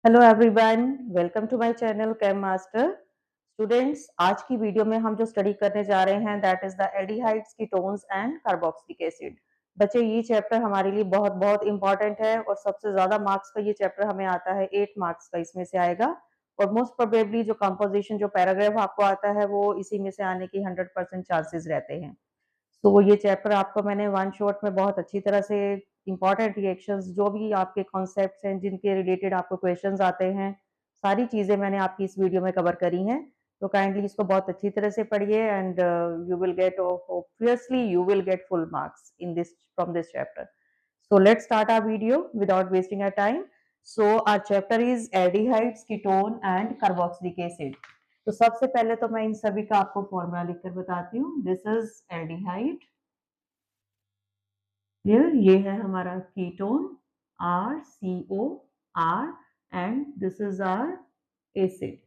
Hello everyone, welcome to my channel Chem Master. Students, आज की video में हम जो स्टडी करने जा रहे हैं that is the aldehydes, ketones and carboxylic acid. बच्चे, ये चैप्टर हमारे लिए बहुत बहुत इंपॉर्टेंट है और सबसे ज्यादा मार्क्स का ये चैप्टर हमें आता है 8 मार्क्स का इसमें से आएगा। और मोस्ट प्रोबेबली जो कंपोजिशन जो पैराग्राफ आपको आता है वो इसी में से आने की 100% चांसेस रहते हैं। तो ये चैप्टर आपको मैंने वन शॉट में बहुत अच्छी तरह से इंपॉर्टेंट रिएक्शंस, जो भी आपके कॉन्सेप्ट्स हैं जिनके रिलेटेड आपको क्वेश्चंस आते हैं, सारी चीजें मैंने आपकी इस वीडियो में कवर करी हैं। तो काइंडली इसको बहुत अच्छी तरह से पढ़िए and you will gate, obviously you will get full marks in this from this chapter. So let's start our video without wasting our time. So our chapter is aldehydes, ketone and carboxylic acid. तो सबसे पहले तो मैं इन सभी का आपको formula लिखकर बताती हूँ। दिस इज एल्डिहाइड, ये है हमारा ketone RCOR and this is our acid.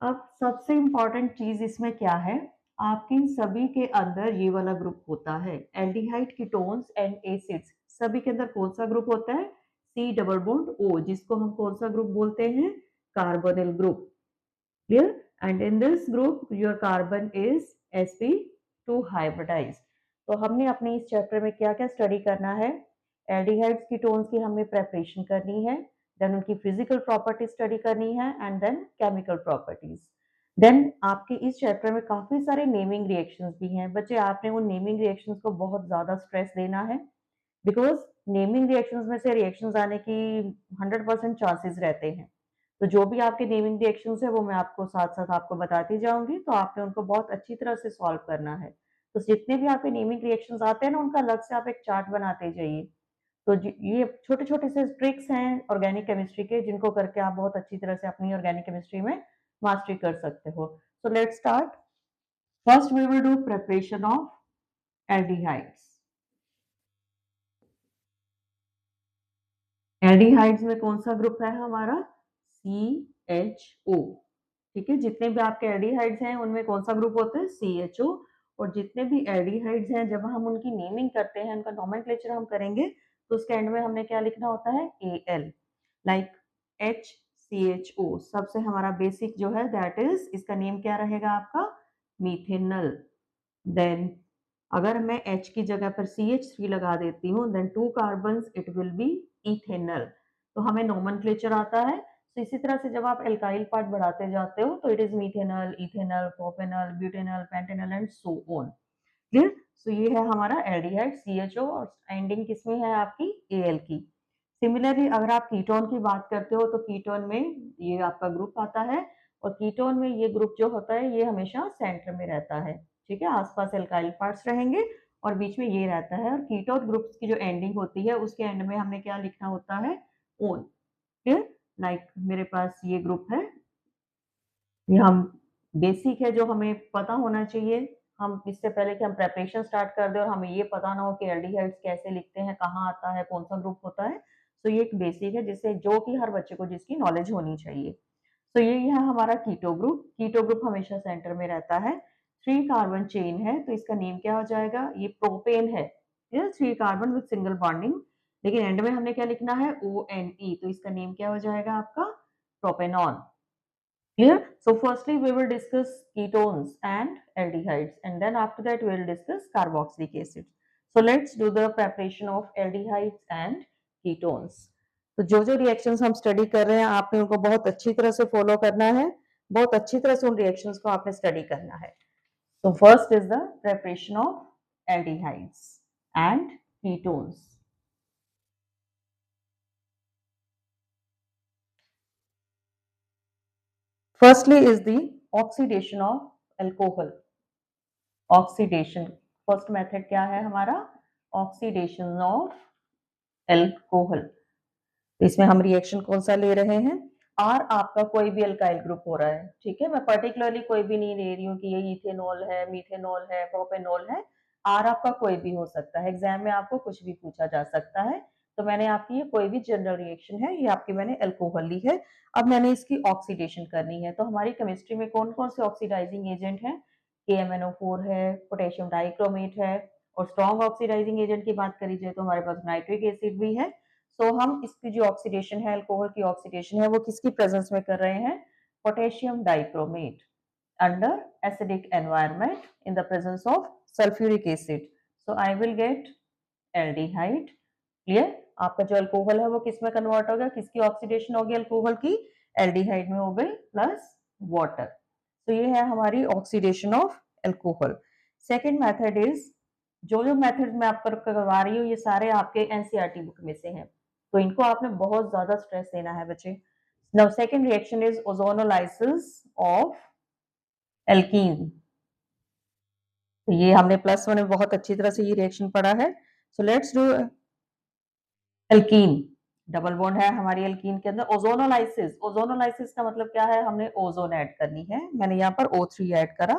अब सबसे इंपॉर्टेंट चीज इसमें क्या है, आपके इन सभी के अंदर ये वाला ग्रुप होता है एल्डिहाइड, कीटोन्स एंड एसिड्स। सभी के अंदर कौन सा ग्रुप होता है? C डबल बॉन्ड O, जिसको हम कौन सा ग्रुप बोलते हैं? Carbonyl group. Clear? And in this group your carbon is sp2 hybridize. तो हमने अपने इस चैप्टर में क्या क्या स्टडी करना है? एल्डिहाइड्स, कीटोन्स की हमें प्रेपरेशन करनी है, देन उनकी फिजिकल प्रॉपर्टी स्टडी करनी है and then chemical properties. Then आपके इस चैप्टर में काफी सारे नेमिंग रिएक्शंस भी हैं। बच्चे, आपने उन नेमिंग रिएक्शंस को बहुत ज्यादा स्ट्रेस देना है, बिकॉज नेमिंग रिएक्शंस में से रिएक्शंस आने की 100% चांसेस रहते हैं। तो जो भी आपके नेमिंग रिएक्शंस है वो मैं आपको साथ साथ आपको बताती जाऊंगी, तो आपने उनको बहुत अच्छी तरह से सॉल्व करना है। तो जितने भी आपके नेमिंग रिएक्शंस आते हैं ना, उनका अलग से आप एक चार्ट बनाते जाइए। तो ये छोटे छोटे से ट्रिक्स हैं ऑर्गेनिक केमिस्ट्री के, जिनको करके आप बहुत अच्छी तरह से अपनी ऑर्गेनिक केमिस्ट्री में मास्टरी कर सकते हो। So let's start. First we will do preparation of aldehydes. Aldehydes में कौन सा ग्रुप है हमारा? CHO। ठीक है, जितने भी आपके एल्डिहाइड्स हैं उनमें कौन सा ग्रुप होता है? CHO। और जितने भी एल्डिहाइड्स हैं, जब हम उनकी नेमिंग करते हैं, उनका नोमेनक्लेचर हम करेंगे, तो उसके एंड में हमने क्या लिखना होता है? Al, like HCHO। सबसे हमारा बेसिक जो है दैट इज, इसका नेम क्या रहेगा आपका? मीथेनल। देन अगर मैं H की जगह पर CH3 लगा देती हूँ, then 2 carbons, it will be ethanal. तो हमें नोमेनक्लेचर आता है। तो इसी तरह से जब आप एल्काइल पार्ट बढ़ाते जाते हो तो it is methanal, ethanal, propanal, butanal, pentanal and so on. Clear? So ये है हमारा एल्डिहाइड CHO और एंडिंग किसमें है आपकी? Al की। सिमिलरली अगर आप कीटोन की बात करते हो तो कीटोन में ये आपका ग्रुप आता है, और कीटोन में ये ग्रुप जो होता है ये हमेशा सेंटर में रहता है। ठीक है, आसपास एल्काइल पार्ट्स रहेंगे और बीच में ये रहता है। और कीटोन ग्रुप्स की जो एंडिंग होती है उसके एंड में हमने क्या लिखना होता है? ओन। क्लियर? लाइक मेरे पास ये ग्रुप है, ये हम बेसिक है जो हमें पता होना चाहिए। हम इससे पहले कि हम प्रेपरेशन स्टार्ट कर दें और हमें ये पता ना हो कि एल्डिहाइड्स कैसे लिखते हैं, कहाँ आता है, कौन सा ग्रुप होता है। तो ये एक बेसिक है जिससे जो कि हर बच्चे को जिसकी नॉलेज होनी चाहिए। तो ये है हमारा कीटो ग्रुप। कीटो ग्रुप हमेशा सेंटर में रहता है। 3 कार्बन चेन है तो इसका नेम क्या हो जाएगा? ये प्रोपेन है। 3 कार्बन विद सिंगल बॉन्डिंग, लेकिन एंड में हमने क्या लिखना है? ONE। तो इसका नेम क्या हो जाएगा आपका? Propanone. Clear? So firstly we will discuss ketones and aldehydes, and then after that we will discuss carboxylic acid. So let's do the preparation of aldehydes and ketones. तो जो जो रिएक्शंस हम स्टडी कर रहे हैं आपने उनको बहुत अच्छी तरह से फॉलो करना है, बहुत अच्छी तरह से उन रिएक्शंस को आपने स्टडी करना है। So first is the preparation of aldehydes and ketones. Firstly is the oxidation of alcohol. Oxidation, first method क्या है हमारा? Oxidation of alcohol. तो इसमें हम रिएक्शन कौन सा ले रहे हैं? आर आपका कोई भी अल्काइल ग्रुप हो रहा है। ठीक है, मैं पर्टिकुलरली कोई भी नहीं ले रही हूँ कि ये इथेनॉल है, मीथेनॉल है, प्रोपेनॉल है। आर आपका कोई भी हो सकता है, एग्जाम में आपको कुछ भी पूछा जा सकता है। तो मैंने आपकी ये कोई भी जनरल रिएक्शन है, ये आपकी मैंने अल्कोहल ली है। अब मैंने इसकी ऑक्सीडेशन करनी है। तो हमारी केमिस्ट्री में कौन कौन से ऑक्सीडाइजिंग एजेंट हैं? KMnO4 है, पोटेशियम डाइक्रोमेट है, और स्ट्रॉन्ग ऑक्सीडाइजिंग एजेंट की बात करी जाए तो हमारे पास नाइट्रिक एसिड भी है। सो हम इसकी जो ऑक्सीडेशन है, अल्कोहल की ऑक्सीडेशन है, वो किसकी प्रेजेंस में कर रहे हैं? Potassium dichromate under acidic environment in the presence of sulfuric acid. So I will get aldehyde. Clear? आपका जो अल्कोहल है वो किस में कन्वर्ट हो गया? किसकी ऑक्सीडेशन होगी अल्कोहल की? एल्डिहाइड में हो गई प्लस वाटर. तो ये है हमारी oxidation of alcohol. Second method is, जो जो मेथड मैं आपको करवा रही हूँ ये सारे आपके एनसीईआरटी बुक में से हैं, तो इनको आपने बहुत ज्यादा स्ट्रेस देना है बच्चे. Now second reaction is ozonolysis of alkene. तो ये हमने प्लस वन में बहुत अच्छी तरह से ये रिएक्शन पढ़ा है. So let's do alkene. Double bond है हमारी एल्कीन के अंदर. ओजोनोलाइसिस, ओजोनोलाइसिस का मतलब क्या है? हमने ओजोन ऐड करनी है. मैंने यहाँ पर O3 ऐड करा,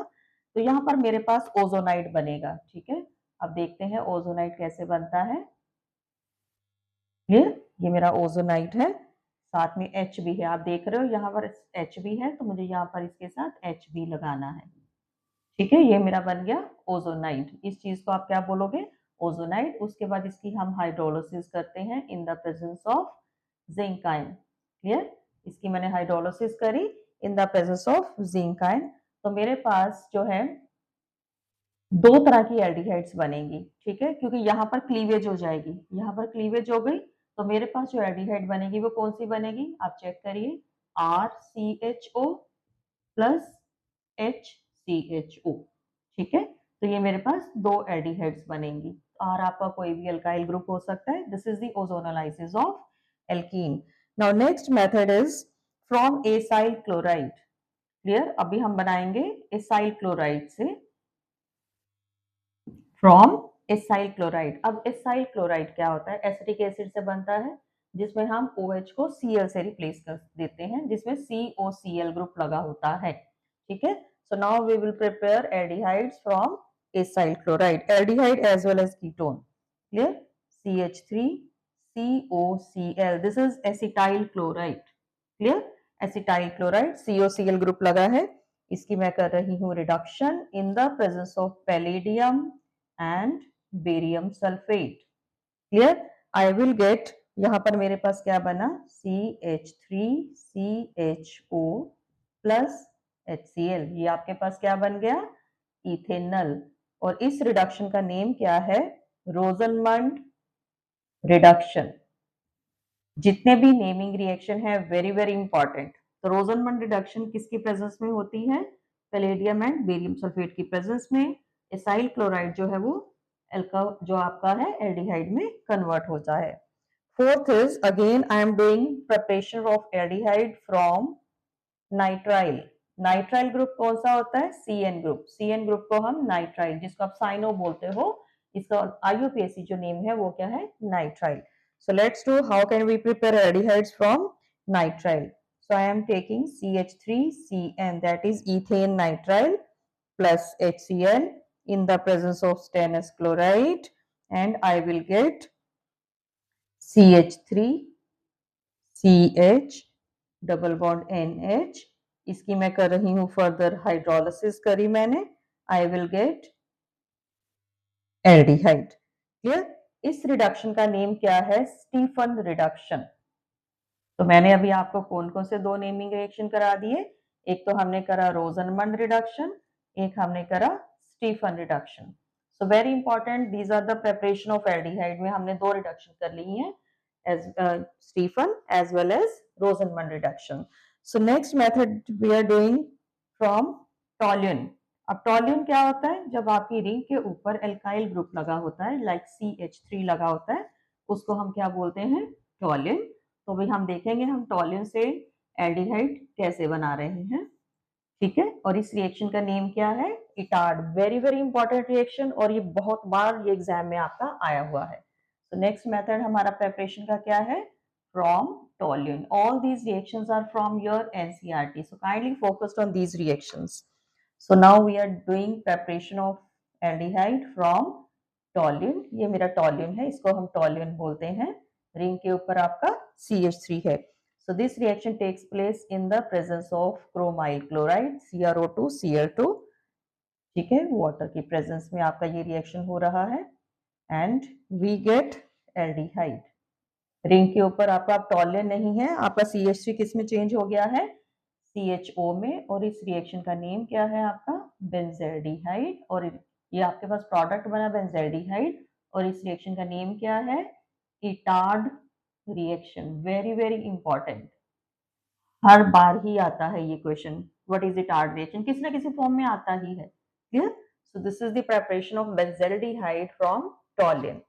तो यहाँ पर मेरे पास ओजोनाइड बनेगा. ठीक है, अब देखते हैं ओजोनाइड कैसे बनता है. ये मेरा ओजोनाइड है, साथ में H भी है. आप देख रहे हो यहाँ पर H भी है, तो मुझे यहाँ पर इसके साथ H भी लगाना है. ठीक है, ये मेरा बन गया ओजोनाइड. इस चीज को आप क्या बोलोगे? ओजोनाइड. उसके बाद इसकी हम हाइड्रोलिसिस करते हैं इन the presence of zinc ion. Clear? इसकी मैंने हाइड्रोलिसिस करी इन the presence of zinc ion. तो मेरे पास जो है दो तरह की एल्डिहाइड्स बनेंगी. ठीक है, क्योंकि यहाँ पर क्लीवेज हो जाएगी, यहाँ पर क्लीवेज हो गई, तो मेरे पास जो एल्डिहाइड बनेगी वो कौन सी बनेगी? आप चेक करिए, RCHO प्लस HCHO. ठीक है, तो ये मेरे पास दो एल्डिहाइड्स बनेंगी. और आपका कोई भी अल्काइल ग्रुप हो सकता है. This is the ozonolysis of alkene. Now next method is from acyl chloride. Clear? अभी हम बनाएंगे एसाइल क्लोराइड से, फ्रॉम एसाइल क्लोराइड. अब एसाइल क्लोराइड क्या होता है? एसिटिक एसिड से बनता है, जिसमें हम OH को Cl से रिप्लेस कर देते हैं, जिसमें COCl ग्रुप लगा होता है. ठीक है, so now we will prepare aldehydes from acyl chloride, aldehyde as well as ketone. Clear? CH3 COCl, this is acetyl chloride. Clear? acetyl chloride, COCl group लगा है. इसकी मैं कर रही हूँ reduction in the presence of palladium and barium sulphate. Clear? I will gate, यहाँ पर मेरे पास क्या बना? CH3CHO plus HCl. ये आपके पास क्या बन गया? इथेनल. और इस रिडक्शन का नेम क्या है? रोजनमंड रिडक्शन. जितने भी नेमिंग रिएक्शन है वेरी वेरी इंपॉर्टेंट. तो रोजनमंड रिडक्शन किसकी प्रेजेंस में होती है? पैलेडियम एंड बेरियम सल्फेट की प्रेजेंस में. एसाइल क्लोराइड जो है वो जो आपका है एल्डिहाइड में कन्वर्ट होता है. Fourth is, again I am doing preparation of aldehyde from nitrile. Nitrile group कौन सा होता है? CN group. CN ग्रुप को हम नाइट्राइल, जिसको आप साइनो बोलते हो, इसका IUPAC जो नेम है वो क्या है? Nitrile. So let's do how can we prepare aldehydes from nitrile. So I am taking CH3CN, that is ethane nitrile, plus HCl in the presence of stannous chloride, and I will get CH3CH double bond NH. इसकी मैं कर रही हूँ further hydrolysis करी मैंने. I will get aldehyde. Clear? इस reduction का name क्या है? Stephen reduction. तो मैंने अभी आपको कौन कौन से दो नेमिंग रिएक्शन करा दिए? एक तो हमने करा रोजनमंड रिडक्शन, एक हमने करा Stephen reduction. So very important, these are the preparation of aldehyde में हमने दो रिडक्शन कर ली हैं, as Stephen as well as Rosenmund reduction. So next method we are doing from toluene. अब टॉल्यून क्या होता है? जब आपकी रिंग के ऊपर एल्काइल ग्रुप लगा होता है, लाइक CH3 लगा होता है, उसको हम क्या बोलते हैं? टॉल्यून. तो भी हम देखेंगे हम टॉल्यून से एल्डिहाइड कैसे बना रहे हैं. ठीक है, और इस रिएक्शन का नेम क्या है? Etard. Very very important reaction, और ये बहुत बार ये एग्जाम में आपका आया हुआ है. तो नेक्स्ट मेथड हमारा प्रेपरेशन का क्या है? From toluene. All these reactions are from your NCERT, so kindly focused on these reactions. So now we are doing preparation of aldehyde from toluene. ये मेरा toluene है, इसको हम toluene बोलते हैं. रिंग के ऊपर आपका CH3 है. So this reaction takes place in the presence of chromyl chloride, CrO2Cl2. ठीक है, वाटर की प्रेजेंस में आपका ये रिएक्शन हो रहा है, and we get aldehyde. Ring के ऊपर आपका अब टॉलुएंट नहीं है, आपका CH3 किस में चेंज हो गया है, CHO में, और इस रिएक्शन का नेम क्या है आपका, बेंजल्डिहाइड, और ये आपके पास प्रोडक्ट बना बेंजल्डिहाइड, और इस रिएक्शन का नेम क्या है, Etard reaction. Very very important, हर बार ही आता है ये question, what is Etard reaction, किसी ना किसी फॉर्म में आता ही है। Clear? So this is the preparation of benzaldehyde from toluene.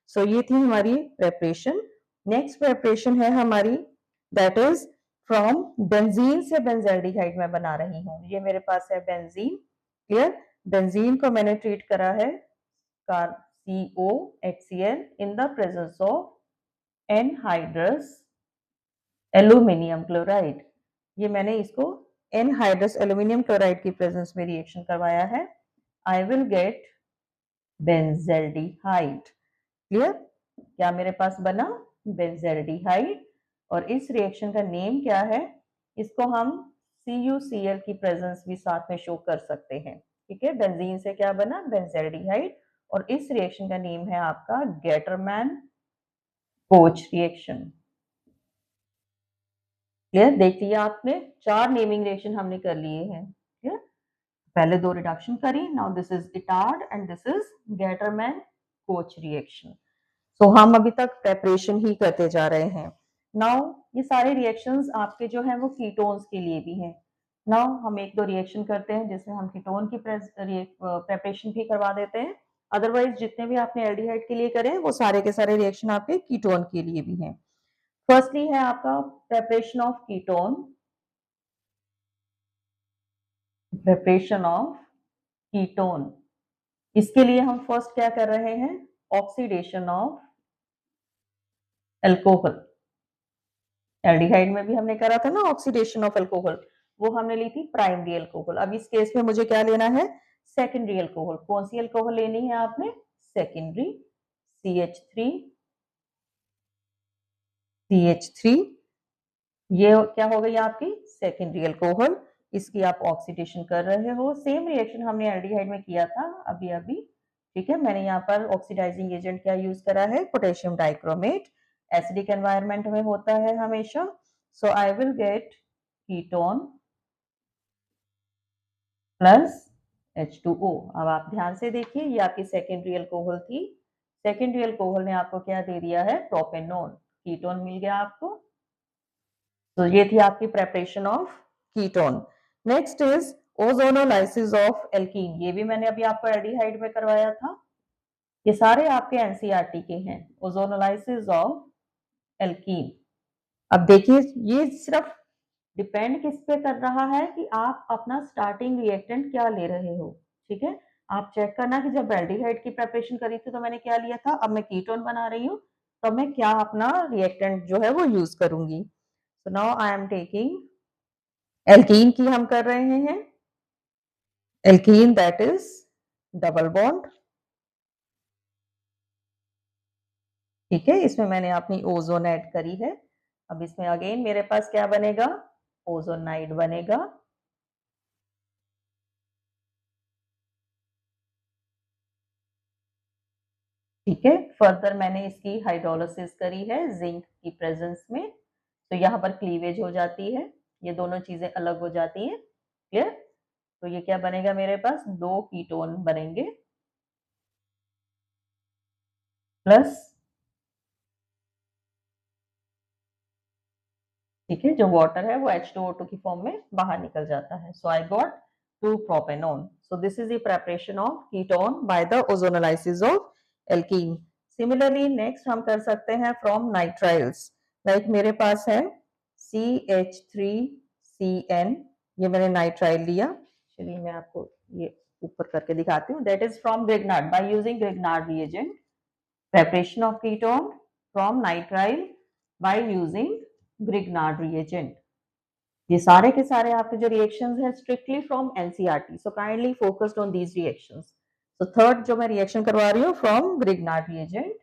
So ये थी हमारी प्रेपरेशन। नेक्स्ट प्रेपरेशन है हमारी, दैट इज फ्रॉम बेंजीन से बेंजल्डिहाइड मैं बना रही हूँ। ये मेरे पास है बेंजीन। क्लियर? बेंजीन को मैंने ट्रीट करा है COHCl in the presence of anhydrous aluminium chloride. ये मैंने इसको एनहाइड्रस एल्यूमिनियम क्लोराइड की प्रेजेंस में रिएक्शन करवाया है। आई विल गेट बेंजल्डिहाइड। क्लियर? क्या मेरे पास बना, बेंजल्डिहाइड, और इस रिएक्शन का नेम क्या है, इसको हम CuCl की प्रेजेंस भी साथ में शो कर सकते हैं। ठीक है, बेंजीन से क्या बना, बेंजल्डिहाइड, और इस रिएक्शन का नेम है आपका गेटरमैन कोच रिएक्शन। क्लियर? देख लिया आपने, 4 नेमिंग रिएक्शन हमने कर लिए हैं। क्लियर? पहले 2 रिडक्शन करी, now this is Etard and this is Gattermann Koch reaction. So हम अभी तक प्रेपरेशन ही करते जा रहे हैं। नाउ ये सारे रिएक्शंस आपके जो हैं वो कीटोन्स के लिए भी हैं। नाउ हम 1-2 रिएक्शन करते हैं जिसमें हम कीटोन की प्रेपरेशन भी करवा देते हैं। अदरवाइज जितने भी आपने एल्डिहाइड के लिए करे वो सारे के सारे रिएक्शन आपके कीटोन के लिए भी हैं। फर्स्टली है आपका preparation of ketone, preparation of ketone. इसके लिए हम फर्स्ट क्या कर रहे हैं, ऑक्सीडेशन ऑफ अल्कोहल। एल्डिहाइड में भी हमने करा था ना ऑक्सीडेशन ऑफ अल्कोहल, वो हमने ली थी प्राइमरी अल्कोहल। अब इस केस में मुझे क्या लेना है, सेकेंडरी अल्कोहल। कौन सी अल्कोहल लेनी है आपने, सेकेंडरी, CH3, CH3, ये क्या हो गई आपकी सेकेंडरी अल्कोहल। इसकी आप ऑक्सीडेशन कर रहे हो, सेम रिएक्शन हमने एल्डिहाइड में किया था अभी अभी। ठीक है, मैंने यहाँ पर ऑक्सीडाइजिंग एजेंट क्या यूज करा है, पोटेशियम डाइक्रोमेट। एसिडिक एनवायरनमेंट में होता है हमेशा। So I will get ketone plus H2O। अब आप ध्यान से देखिए, ये आपकी सेकेंडरी अल्कोहल थी। सेकेंडरी अल्कोहल ने आपको क्या दे दिया है, प्रोपेनॉन। कीटोन मिल गया आपको। तो ये थी आपकी preparation of ketone. Next is ozonolysis of alkene. ये भी मैंने अभी आपको एल्डिहाइड में करवाया था। ये सारे आपके एनसीईआरटी के हैं, ओजोनोलाइसिस ऑफ एल्कीन। अब देखिए, ये सिर्फ डिपेंड किस पे कर रहा है कि आप अपना स्टार्टिंग रिएक्टेंट क्या ले रहे हो। ठीक है, आप चेक करना कि जब एल्डिहाइड की प्रेपरेशन करी थी तो मैंने क्या लिया था, अब मैं कीटोन बना रही हूँ तो मैं क्या अपना रिएक्टेंट जो है वो यूज करूंगी। So now I am taking alkene की हम कर रहे हैं, alkene that is double bond. ठीक है, इसमें मैंने अपनी ओजोन ऐड करी है। अब इसमें अगेन मेरे पास क्या बनेगा, ओजोनाइड बनेगा। ठीक है, फर्दर मैंने इसकी हाइड्रोलिसिस करी है जिंक की प्रेजेंस में, तो यहाँ पर क्लीवेज हो जाती है, ये दोनों चीजें अलग हो जाती हैं। क्लियर? तो ये क्या बनेगा, मेरे पास 2 कीटोन बनेंगे प्लस, ठीक है, जो वाटर है वो H2O2 की फॉर्म में बाहर निकल जाता है। So I got 2 propanone. So this is the preparation of ketone by the ozonolysis of alkene. Similarly next हम कर सकते हैं फ्रॉम नाइट्राइल्स। लाइक मेरे पास है CH3CN, ये मैंने नाइट्राइल लिया। चलिए मैं आपको ये ऊपर करके दिखाती हूँ। That is from Grignard, by using Grignard reagent, preparation of ketone from nitrile by using Grignard reagent। ये सारे के सारे आपके जो रिएक्शंस हैं strictly from NCERT, so kindly focused on these reactions. So third जो मैं रिएक्शन करवा रही हूँ from Grignard reagent,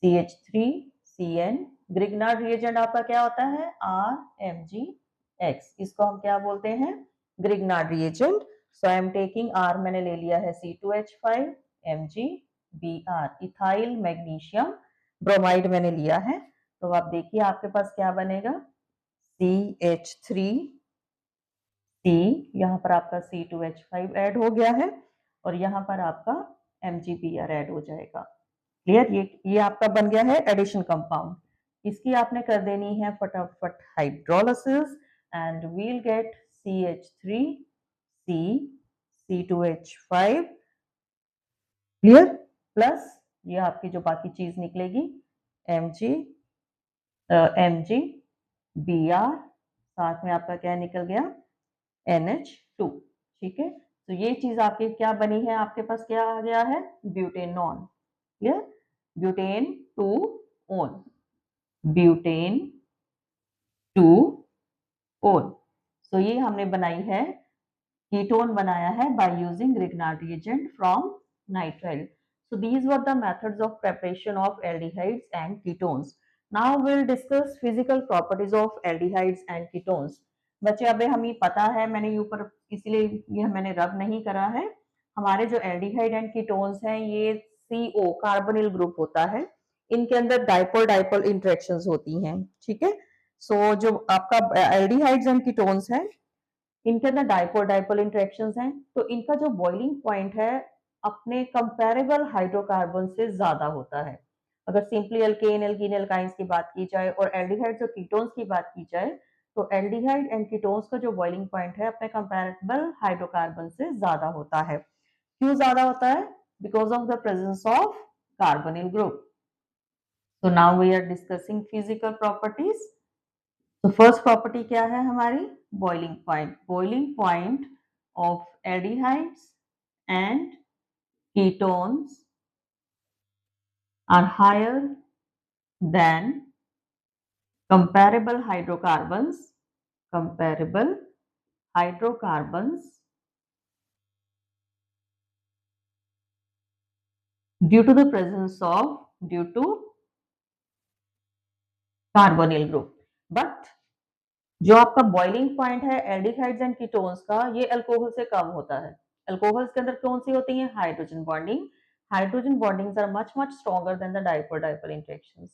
CH3CN। Grignard reagent आपका क्या होता है, RMgX। इसको हम क्या बोलते हैं, Grignard reagent. So I am taking R, मैंने ले लिया है C2H5, MgBr, ethyl magnesium bromide मैंने लिया है। तो आप देखिए आपके पास क्या बनेगा, CH3, C, यहाँ पर आपका C2H5 ऐड हो गया है और यहाँ पर आपका MgBr ऐड हो जाएगा। क्लियर, ये आपका बन गया है एडिशन कंपाउंड। इसकी आपने कर देनी है फटाफट hydrolysis and we'll get CH3, C, C2H5, clear, plus ये आपकी जो बाकी चीज निकलेगी MgBr, साथ में आपका क्या निकल गया NH2, ठीक है। तो ये चीज आपकी क्या बनी है, आपके पास क्या आ गया है, butanone, clear, butane two one, butane two one. So ये हमने बनाई है, कीटोन बनाया है by using Grignard reagent from nitrile. So these were the methods of preparation of aldehydes and ketones. Now we'll discuss physical properties of aldehydes and ketones. बच्चे अभी हमें पता है, मैंने ऊपर इसलिए ये मैंने रब नहीं करा है, हमारे जो एल्डिहाइड एंड कीटोन्स हैं ये CO कार्बोनिल ग्रुप होता है, इनके अंदर डाइपोल डाइपोल इंटरेक्शंस होती हैं, ठीक है। सो जो आपका एल्डिहाइड्स एंड कीटोन्स हैं इनके अंदर डाइपोल डाइपोल इंटरेक्शंस हैं, तो इनका जो बॉइलिंग पॉइंट है अपने कंपैरेबल हाइड्रोकार्बन से ज्यादा होता है। अगर सिंपली अल्केन एल्कीन एल्काइंस की बात की जाए और एल्डिहाइड्स और कीटोन्स की बात की जाए, तो एल्डिहाइड एंड कीटोन्स का जो बॉइलिंग पॉइंट है अपने कंपैरेबल हाइड्रोकार्बन से ज्यादा होता है। क्यों ज्यादा होता है, because of the presence of carbonyl group. So now we are discussing physical properties. तो फर्स्ट प्रॉपर्टी क्या है हमारी, boiling point. Boiling point of aldehydes and ketones are higher than comparable hydrocarbons, comparable hydrocarbons due to the presence of, due to carbonyl group. But जो आपका boiling point है aldehydes and ketones का, ये alcohol से कम होता है। Alcohols के अंदर कौन सी होती है, hydrogen bonding. Hydrogen bondings are much much stronger than the dipole dipole interactions,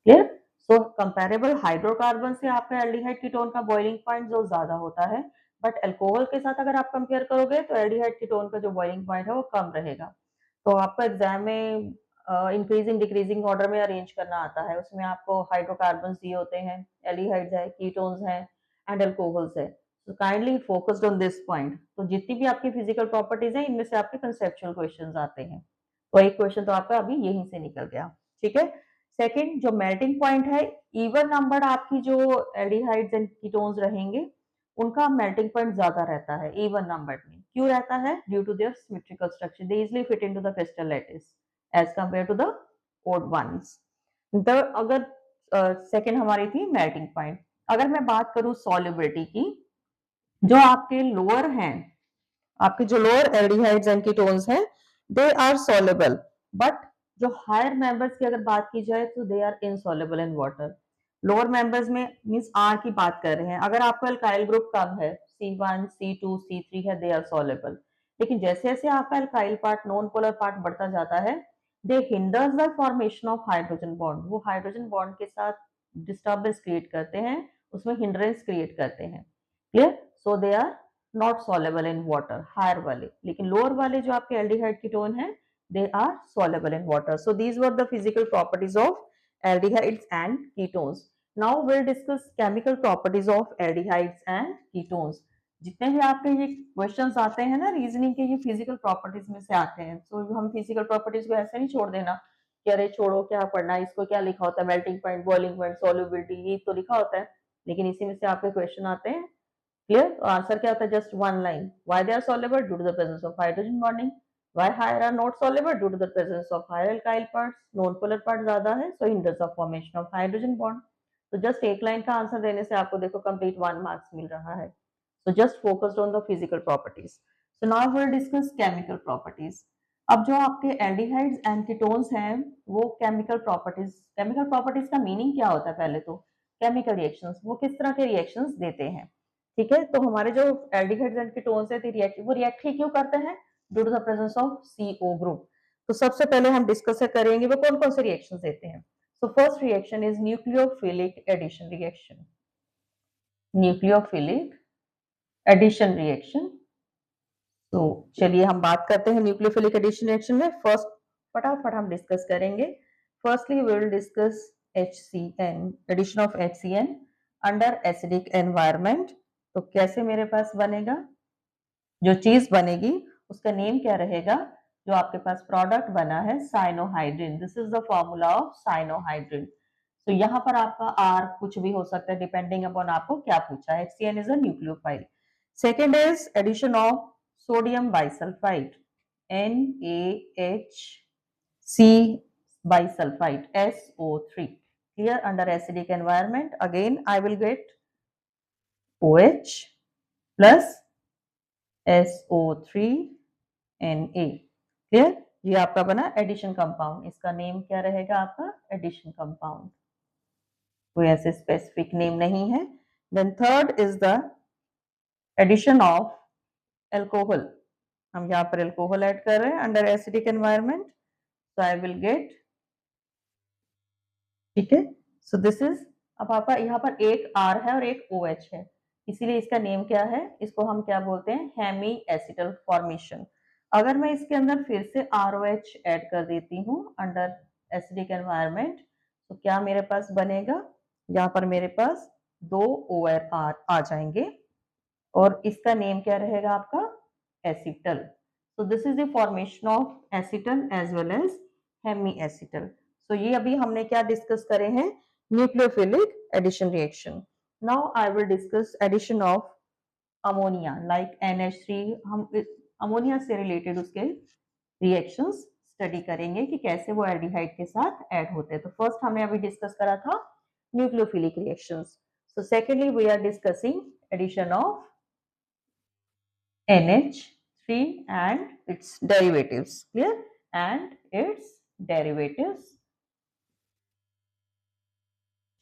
clear. So comparable hydrocarbon से आपका एल्डिहाइड कीटोन का बॉइलिंग पॉइंट जो ज्यादा होता है, बट अल्कोहल के साथ अगर आप कंपेयर करोगे तो एल्डिहाइड कीटोन का जो बॉइलिंग पॉइंट है वो कम रहेगा। तो आपको एग्जाम में इंक्रीजिंग डिक्रीजिंग ऑर्डर में अरेंज करना आता है, उसमें आपको हाइड्रोकार्बन दिए होते हैं, एल्डिहाइड्स है, कीटोन्स हैं एंड अल्कोहल्स है। So kindly focused on this point. तो जितनी भी आपकी फिजिकल प्रॉपर्टीज हैं इनमें से आपके कंसेप्चुअल क्वेश्चंस आते हैं, तो एक क्वेश्चन तो आपका अभी यहीं से निकल गया, ठीक है। सेकंड, जो मेल्टिंग पॉइंट है, इवन नंबर आपकी जो एल्डिहाइड्स एंड कीटोन्स रहेंगे उनका मेल्टिंग पॉइंट ज्यादा रहता है इवन नंबर में। क्यों रहता है, due to their symmetrical structure, they easily fit into the crystal lattice as compare to the odd ones. The अगर सेकंड हमारी थी मेल्टिंग पॉइंट। अगर मैं बात करूं सॉल्युबिलिटी की, जो आपके लोअर हैं, आपके जो लोअर एल्डिहाइड्स एंड कीटोन्स हैं, दे आर सॉल्युबल, बट जो हायर मेंबर्स की अगर बात की जाए तो they are insoluble in water. Lower members में मींस आर की बात कर रहे हैं, अगर आपका अल्काइल ग्रुप कम है, C1 C2 C3 है, दे आर सॉल्युबल। लेकिन जैसे जैसे आपका alkyl part, non polar part बढ़ता जाता है, they hinders the formation of hydrogen bond, वो हाइड्रोजन बॉन्ड के साथ डिस्टर्बेंस क्रिएट करते हैं, उसमें हिंड्रेंस क्रिएट करते हैं, clear. So they are not soluble in water, higher वाले। लेकिन लोअर वाले जो आपके एल्डिहाइड कीटोन है, they are soluble in water. So these were the physical properties of aldehydes and ketones. Now we'll discuss chemical properties of aldehydes and ketones. जितने भी आपके ये क्वेश्चंस आते हैं ना रीजनिंग के, ये फिजिकल प्रॉपर्टीज में से आते हैं। तो हम फिजिकल प्रॉपर्टीज को ऐसे नहीं छोड़ देना कि अरे छोड़ो क्या पढ़ना, इसको क्या लिखा होता है, melting point, boiling point, solubility, ये तो लिखा होता है, लेकिन इसी में से आपके क्वेश्चन आते हैं, क्लियर। तो आंसर क्या होता है, just one line, why they are soluble, due to the presence of hydrogen bonding. Why higher are not soluble, due to the presence of higher alkyl parts, non-polar part ज्यादा है, so hinders the formation of hydrogen bond. तो just एक line का answer देने से आपको देखो complete 1 marks मिल रहा है। So just focused on the physical properties. So now we'll discuss chemical properties. अब जो आपके एल्डिहाइड्स एंड कीटोन्स हैं वो केमिकल प्रॉपर्टीज का मीनिंग क्या होता है, पहले तो केमिकल रिएक्शंस, वो किस तरह के रिएक्शंस देते हैं, ठीक है। तो हमारे जो एल्डिहाइड्स एंड कीटोन्स है वो रिएक्ट ही क्यों करते हैं, due to the presence of CO group. तो सबसे पहले हम डिस्कस करेंगे वो कौन कौन से रिएक्शंस देते हैं। So first reaction is nucleophilic addition reaction. Nucleophilic addition reaction. तो चलिए हम बात करते हैं न्यूक्लियोफिलिक एडिशन रिएक्शन में। फर्स्ट फटाफट हम डिस्कस करेंगे। Firstly we will discuss HCN, addition of HCN under acidic environment. तो कैसे मेरे पास बनेगा, जो चीज बनेगी उसका नेम क्या रहेगा, जो आपके पास प्रोडक्ट बना है cyanohydrin. This is the formula of cyanohydrin. तो यहाँ पर आपका आर कुछ भी हो सकता है डिपेंडिंग अपॉन आपको क्या पूछा है। HCN is a nucleophile. Second is addition of sodium bisulfite, NaHC bisulfite, SO3. Here under acidic environment, again I will get OH plus SO3Na. Clear? ये आपका बना एडिशन कंपाउंड। इसका नेम क्या रहेगा आपका, एडिशन कंपाउंड। कोई ऐसे स्पेसिफिक नेम नहीं है। Then third is the addition of alcohol. हम यहाँ पर एल्कोहल ऐड कर रहे हैं under acidic environment. So I will get, ठीक है। सो दिस इज, अब आपका यहाँ पर एक R है और एक OH है, इसीलिए इसका नेम क्या है, इसको हम क्या बोलते हैं, हेमी एसिटल फॉर्मेशन। अगर मैं इसके अंदर फिर से ROH ऐड कर देती हूँ अंडर एसिडिक एनवायरनमेंट, तो क्या मेरे पास बनेगा, यहाँ पर मेरे पास 2 OR आ जाएंगे और इसका नेम क्या रहेगा आपका, acetal. So this is the formation of acetal as well as hemiacetal. So ये अभी हमने क्या डिस्कस करे हैं, nucleophilic addition reaction. Now I will discuss addition of ammonia like NH3। हम अमोनिया से रिलेटेड उसके रिएक्शंस स्टडी करेंगे कि कैसे वो एल्डिहाइड के साथ ऐड होते हैं। तो फर्स्ट हमने अभी डिस्कस करा था nucleophilic reactions. So secondly we are discussing addition of NH3 and its derivatives. Clear? And its derivatives.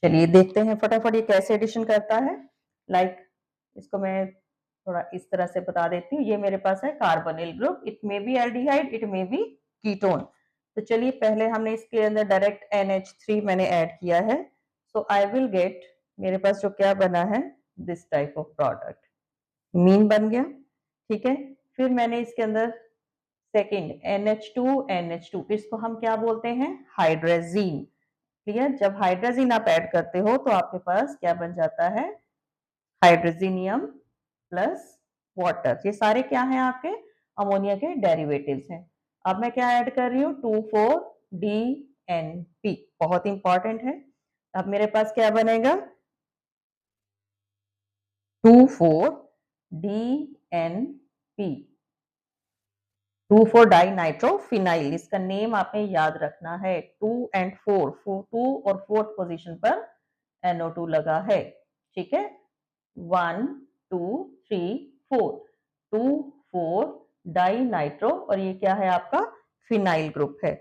चलिए देखते हैं फटाफट ये कैसे एडिशन करता है। लाइक इसको मैं थोड़ा इस तरह से बता देती हूँ। ये मेरे पास है carbonyl group, it may be aldehyde, it may be ketone. तो चलिए पहले हमने इसके अंदर डायरेक्ट NH3 मैंने ऐड किया है। सो आई विल गेट, मेरे पास जो क्या बना है, this type of product, mean बन गया, ठीक है। फिर मैंने इसके अंदर सेकेंड NH2, इसको हम क्या बोलते हैं, हाइड्रोजीन। क्लियर? जब हाइड्रोजीन आप ऐड करते हो तो आपके पास क्या बन जाता है, हाइड्रोजीनियम प्लस वाटर। ये सारे क्या हैं आपके, अमोनिया के डेरिवेटिव्स हैं। अब मैं क्या ऐड कर रही हूँ, 2,4-DNP, बहुत इंपॉर्टेंट है। अब मेरे पास क्या बनेगा, 2,4-DNP, 2,4 डाई नाइट्रोफिनाइल। इसका नेम आपने याद रखना है। 2 and 4, 2 और 4th पोजीशन पर NO2 लगा है, ठीक है। 1 2 3 4, 2 4 डाई नाइट्रो, और ये क्या है आपका, फिनाइल ग्रुप है।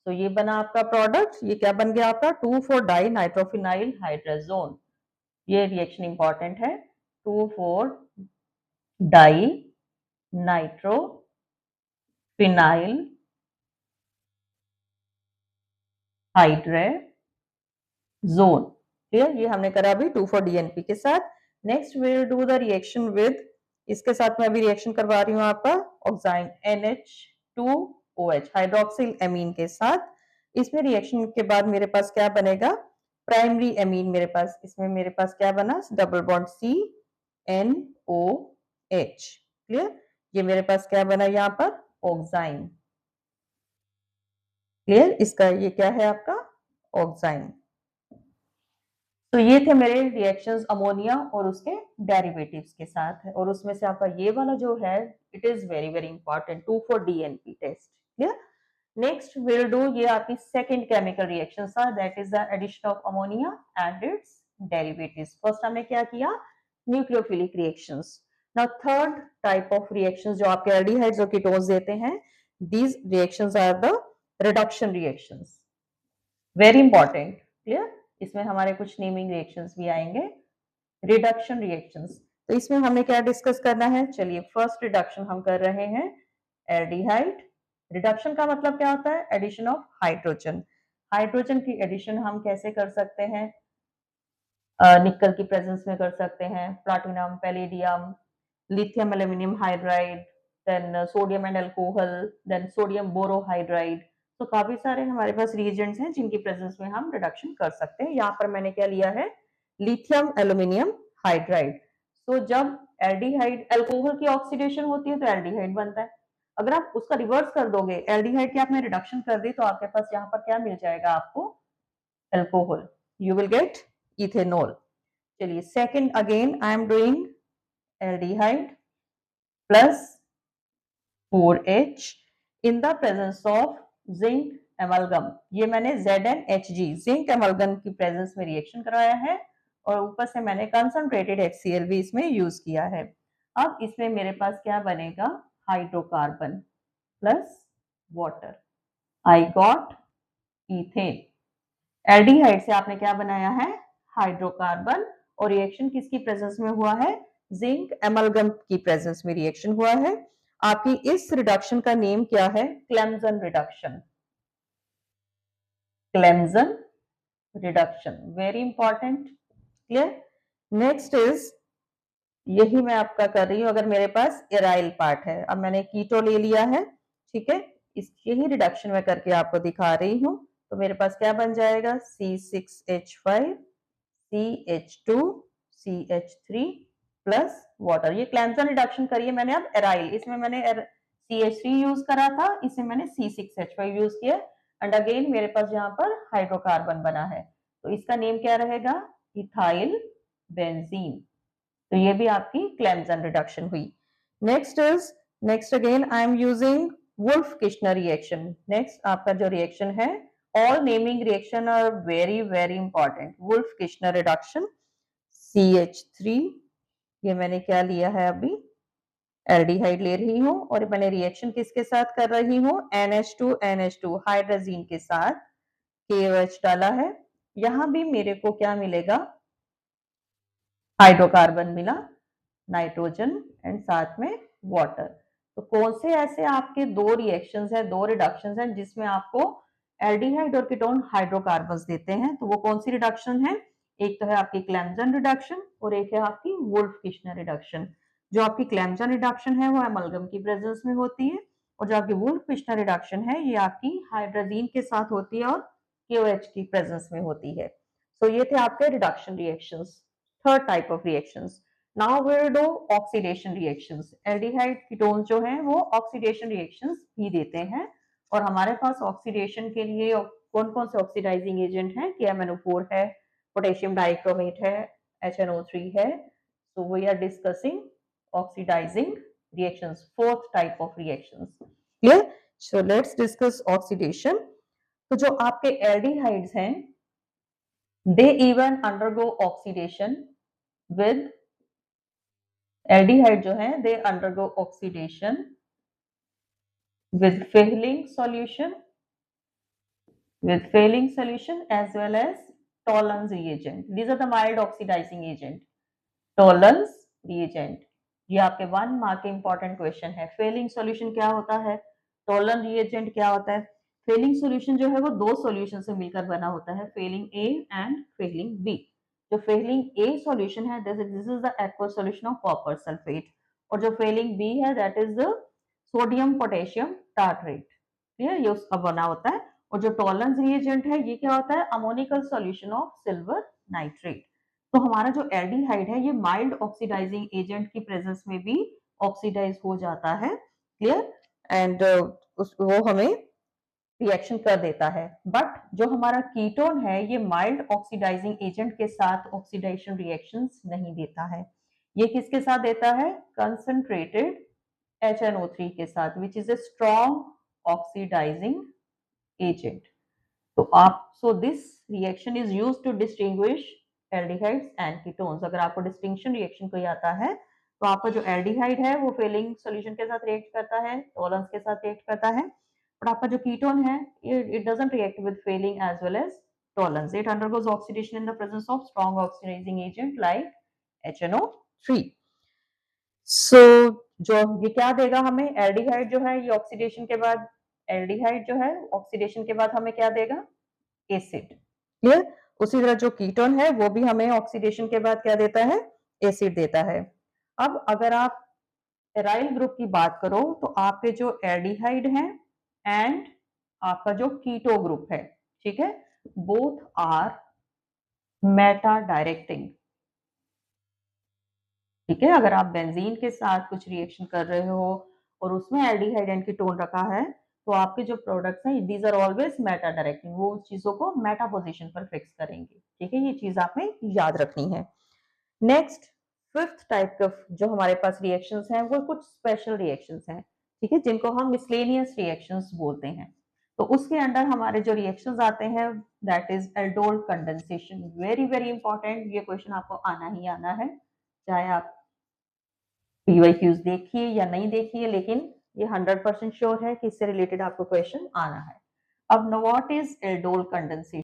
तो ये बना आपका प्रोडक्ट, ये क्या बन गया आपका, 2,4 डाई नाइट्रोफिनाइल हाइड्रोजोन। ये रिएक्शन इंपॉर्टेंट है, 2,4 di nitro phenyl hydrazone. Clear? ये हमने करा अभी 2,4-DNP के साथ। Next we will do the reaction with, इसके साथ मैं अभी रिएक्शन करवा रही हूँ आपका ऑक्साइन NH2OH हाइड्रोक्सिल एमीन के साथ। इसमें रिएक्शन के बाद मेरे पास क्या बनेगा, प्राइमरी एमीन मेरे पास, इसमें मेरे पास क्या बना, डबल बॉन्ड CNOH। क्लियर? ये मेरे पास क्या बना यहाँ पर, ऑक्साइन। क्लियर? इसका ये क्या है आपका, ऑक्साइन। तो ये थे मेरे रिएक्शंस अमोनिया और उसके डेरिवेटिव्स के साथ है, और उसमें से आपका ये वाला जो है, it is very very important, 2,4-DNP test. Clear? Next will do, ये आपकी सेकंड केमिकल रिएक्शन था, that is the addition of ammonia and its derivatives. First हमने क्या किया, nucleophilic reactions. Now third type of reactions जो आपके aldehydes और ketones देते हैं, these reactions are the reduction reactions, very important. Clear? इसमें हमारे कुछ नेमिंग रिएक्शंस भी आएंगे, रिडक्शन रिएक्शंस। तो इसमें हमें क्या डिस्कस करना है, चलिए फर्स्ट रिडक्शन हम कर रहे हैं एल्डिहाइड। रिडक्शन का मतलब क्या होता है, एडिशन ऑफ हाइड्रोजन। हाइड्रोजन की एडिशन हम कैसे कर सकते हैं? निकल की प्रेजेंस में कर सकते हैं, platinum, palladium, lithium aluminum hydride, then sodium and alcohol, then sodium borohydride। तो काफी सारे हमारे पास रिएजेंट्स हैं जिनकी प्रेजेंस में हम रिडक्शन कर सकते हैं। यहाँ पर मैंने क्या लिया है? Lithium aluminium hydride. तो जब एल्डिहाइड अल्कोहल की ऑक्सीडेशन होती है तो एल्डिहाइड बनता है। अगर आप उसका रिवर्स कर दोगे, एल्डिहाइड की आपने रिडक्शन कर दी, तो आपके पास यहाँ पर क्या मिल जाएगा आपको? Alcohol. You will get ethanol. चलिए second, again I am doing aldehyde plus 4H in the presence of zinc amalgam। ये मैंने ZnHg जिंक एमलगम की प्रेजेंस में रिएक्शन कराया है और ऊपर से मैंने कंसंट्रेटेड HCl भी इसमें यूज किया है। अब इसमें मेरे पास क्या बनेगा? Hydrocarbon plus water. I got ethane. Aldehyde से आपने क्या बनाया है? हाइड्रोकार्बन। और रिएक्शन किसकी प्रेजेंस में हुआ है? जिंक एमलगम की प्रेजेंस में रिएक्शन हुआ है। आपकी इस रिडक्शन का नेम क्या है? Clemmensen reduction. Clemmensen reduction, very important. Clear? Next is, यही मैं आपका कर रही हूं। अगर मेरे पास एराइल पार्ट है, अब मैंने कीटो ले लिया है, ठीक है, इस यही रिडक्शन में करके आपको दिखा रही हूं। तो मेरे पास क्या बन जाएगा? C6H5 CH2 CH3 plus water. ये क्लेम्सन रिडक्शन करिए मैंने अब एराइल, इसमें मैंने CH3 यूज करा था, इसमें मैंने C6H5 यूज किया एंड अगेन मेरे पास यहाँ पर हाइड्रोकार्बन बना है, तो इसका नेम क्या रहेगा? Ethyl benzene. तो ये भी आपकी क्लेम्सन रिडक्शन हुई। Next again I am using Wolff Kishner reaction. Next आपका जो रिएक्शन है, all naming reaction are very important। Wolff Kishner reduction, CH3, ये मैंने क्या लिया है? अभी एल्डिहाइड ले रही हूं और मैंने रिएक्शन किसके साथ कर रही हूं? NH2 हाइड्रोजीन के साथ KOH डाला है। यहां भी मेरे को क्या मिलेगा? हाइड्रोकार्बन मिला, नाइट्रोजन एंड साथ में वाटर। तो कौन से ऐसे आपके दो रिएक्शंस हैं, दो रिडक्शंस हैं जिसमें आपको एल्डिहाइड और कीटोन हाइड्रोकार्बन्स देते हैं? तो वो कौन सी रिडक्शन है? एक तो है आपकी क्लेम्जन रिडक्शन और एक है आपकी वुल्फ किश्नर रिडक्शन। जो आपकी क्लेम्जन रिडक्शन है वो एमलगम की प्रेजेंस में होती है और जो आपकी वुल्फ किश्नर रिडक्शन है ये आपकी हाइड्रोजीन के साथ होती है और KOH की प्रेजेंस में होती है। तो ये थे आपके reduction reactions. Third type of reactions. Now we will do oxidation reactions. Aldehyde ketones जो हैं वो ऑक्सीडेशन रिएक्शंस भी देते हैं और हमारे पास ऑक्सीडेशन के लिए कौन कौन से ऑक्सीडाइजिंग एजेंट हैं? KMnO4 है, पोटेशियम डाइक्रोमेट है, HNO3 है। So we are discussing oxidising reactions, fourth type of reactions. Clear? So let's discuss oxidation. तो जो आपके एल्डिहाइड्स हैं, they even undergo oxidation with, aldehyde जो है they undergo oxidation with Fehling solution, as well as Tollens reagent। These are the mild oxidizing agent। Tollens reagent, ये आपके 1 mark के important question है। फेलिंग सॉल्यूशन क्या होता है? टोलन रिएजेंट क्या होता है? फेलिंग सॉल्यूशन जो है वो दो सॉल्यूशन से मिलकर बना होता है, Fehling A and Fehling B. जो फेलिंग ए सॉल्यूशन है, this is the aqueous solution of copper sulphate, और जो फेलिंग बी है that is the sodium potassium tartrate. Clear? ये उसका बना होता है। और जो टोलेंस रिएजेंट है ये क्या होता है? Ammoniacal solution of silver nitrate. तो हमारा जो एल्डिहाइड है ये माइल्ड ऑक्सीडाइजिंग एजेंट की प्रेजेंस में भी ऑक्सीडाइज हो जाता है। क्लियर? एंड वो हमें रिएक्शन कर देता है। बट जो हमारा कीटोन है ये माइल्ड ऑक्सीडाइजिंग एजेंट के साथ ऑक्सीडेशन रिएक्शंस नहीं देता है। ये किसके साथ देता है? कंसंट्रेटेड HNO3 के साथ, which is a strong oxidising agent. तो आप, so this reaction is used to distinguish aldehydes and ketones. अगर आपको डिस्टिंक्शन रिएक्शन कोई आता है तो आपका जो एल्डिहाइड है वो फेलिंग सॉल्यूशन के साथ रिएक्ट करता है, टोलेंस के साथ रिएक्ट करता है, बट आपका जो कीटोन है it doesn't react with Fehling as well as Tollens. It undergoes oxidation in the presence of strong oxidising agent like HNO3। So जो ये क्या देगा हमें? एल्डिहाइड जो है ये ऑक्सीडेशन के बाद, एल्डिहाइड जो है ऑक्सीडेशन के बाद हमें क्या देगा? एसिड। क्लियर? उसी तरह जो कीटोन है वो भी हमें ऑक्सीडेशन के बाद क्या देता है? एसिड देता है। अब अगर आप एराइल ग्रुप की बात करो तो आपके जो एल्डिहाइड हैं एंड आपका जो कीटो ग्रुप है, ठीक है, बोथ आर मेटा डायरेक्टिंग। ठीक है, अगर आप बेंजीन के साथ कुछ रिएक्शन कर रहे हो और उसमें एल्डिहाइड एंड कीटोन रखा है तो आपके जो प्रोडक्ट्स हैं these are always meta directing, वो उस चीजों को मेटा पोजीशन पर फिक्स करेंगे। ठीक है, ये चीज आपने याद रखनी है। नेक्स्ट, फिफ्थ टाइप का जो हमारे पास रिएक्शंस हैं वो कुछ स्पेशल रिएक्शंस हैं, ठीक है, जिनको हम मिसलेनियस रिएक्शंस बोलते हैं। तो उसके अंडर हमारे जो रिएक्शंस आते हैं that is aldol condensation. Very very important, ये क्वेश्चन आपको आना ही आना है, चाहे आप पीवाईक्यूज देखिए या नहीं देखिए, लेकिन ये 100% श्योर है कि इससे रिलेटेड आपको क्वेश्चन आना है। अब व्हाट इज एल्डोल कंडेंसेशन?